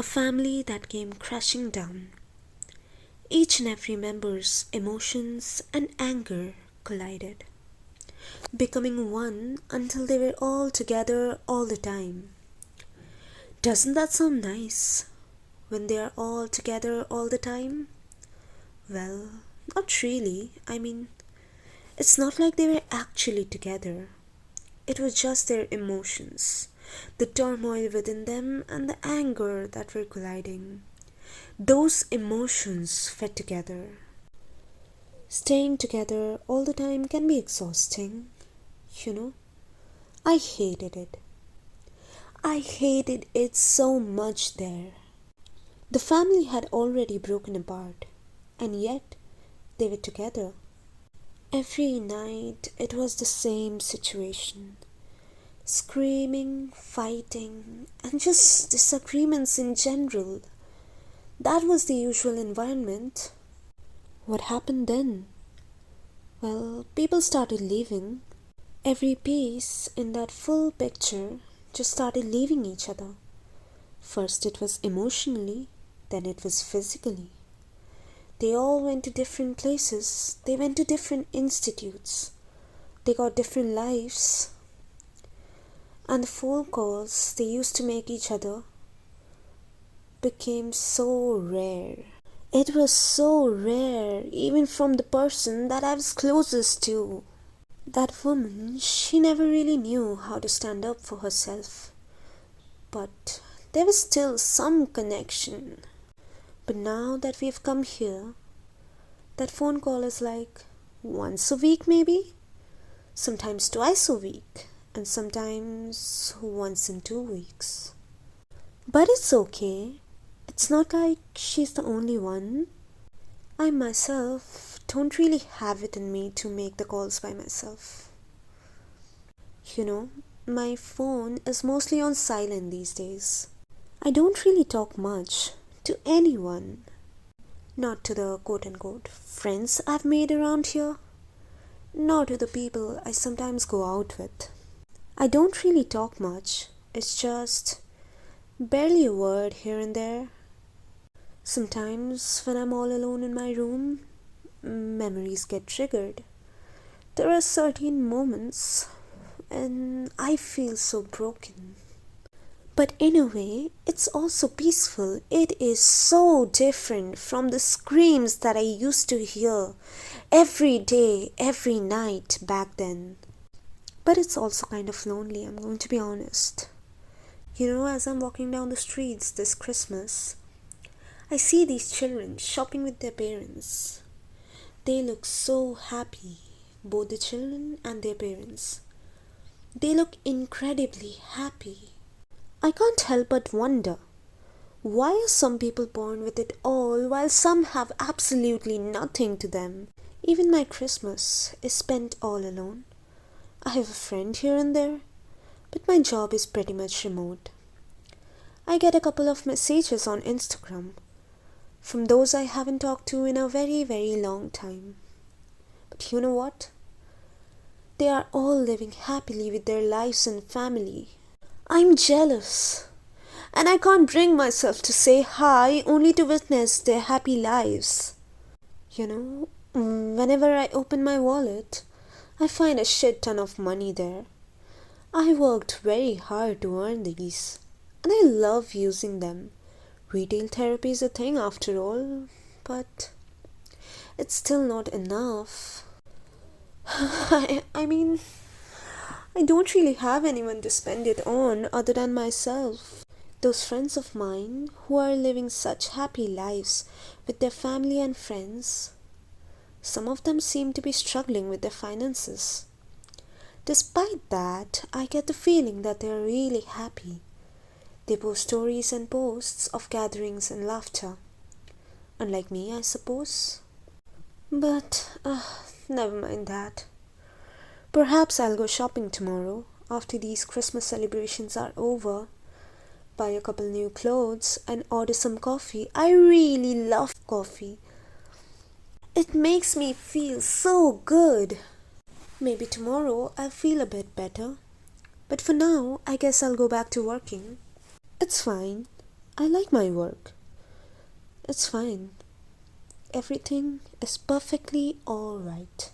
A family that came crashing down. Each and every member's emotions and anger collided, becoming one until they were all together all the time. Doesn't that sound nice? When they are all together all the time? Well, not really. It's not like they were actually together. It was just their emotions, the turmoil within them, and the anger that were colliding. Those emotions fed together. Staying together all the time can be exhausting. You know, I hated it. I hated it so much there. The family had already broken apart, and yet they were together. Every night it was the same situation. Screaming, fighting, and just disagreements in general. That was the usual environment. What happened then? Well, people started leaving. Every piece in that full picture just started leaving each other. First it was emotionally, then it was physically. They all went to different places. They went to different institutes. They got different lives. And the phone calls they used to make each other became so rare. It was so rare, even from the person that I was closest to. That woman, she never really knew how to stand up for herself. But there was still some connection. But now that we've come here, that phone call is like once a week maybe, sometimes twice a week, and sometimes once in 2 weeks. But it's okay. It's not like she's the only one. I myself don't really have it in me to make the calls by myself. You know, my phone is mostly on silent these days. I don't really talk much to anyone. Not to the quote-unquote friends I've made around here. Nor to the people I sometimes go out with. I don't really talk much. It's just barely a word here and there. Sometimes when I'm all alone in my room, memories get triggered. There are certain moments when I feel so broken. But in a way, it's also peaceful. It is so different from the screams that I used to hear every day, every night back then. But it's also kind of lonely, I'm going to be honest. You know, as I'm walking down the streets this Christmas, I see these children shopping with their parents. They look so happy, both the children and their parents. They look incredibly happy. I can't help but wonder, why are some people born with it all while some have absolutely nothing to them? Even my Christmas is spent all alone. I have a friend here and there, but my job is pretty much remote. I get a couple of messages on Instagram from those I haven't talked to in a very, very long time. But you know what? They are all living happily with their lives and family. I'm jealous, and I can't bring myself to say hi only to witness their happy lives. You know, whenever I open my wallet, I find a shit ton of money there. I worked very hard to earn these, and I love using them. Retail therapy is a thing after all, but it's still not enough. I mean, I don't really have anyone to spend it on other than myself. Those friends of mine who are living such happy lives with their family and friends, some of them seem to be struggling with their finances. Despite that, I get the feeling that they are really happy. They post stories and posts of gatherings and laughter. Unlike me, I suppose. But, never mind that. Perhaps I'll go shopping tomorrow after these Christmas celebrations are over. Buy a couple new clothes and order some coffee. I really love coffee. It makes me feel so good. Maybe tomorrow I'll feel a bit better. But for now, I guess I'll go back to working. It's fine. I like my work. It's fine. Everything is perfectly alright.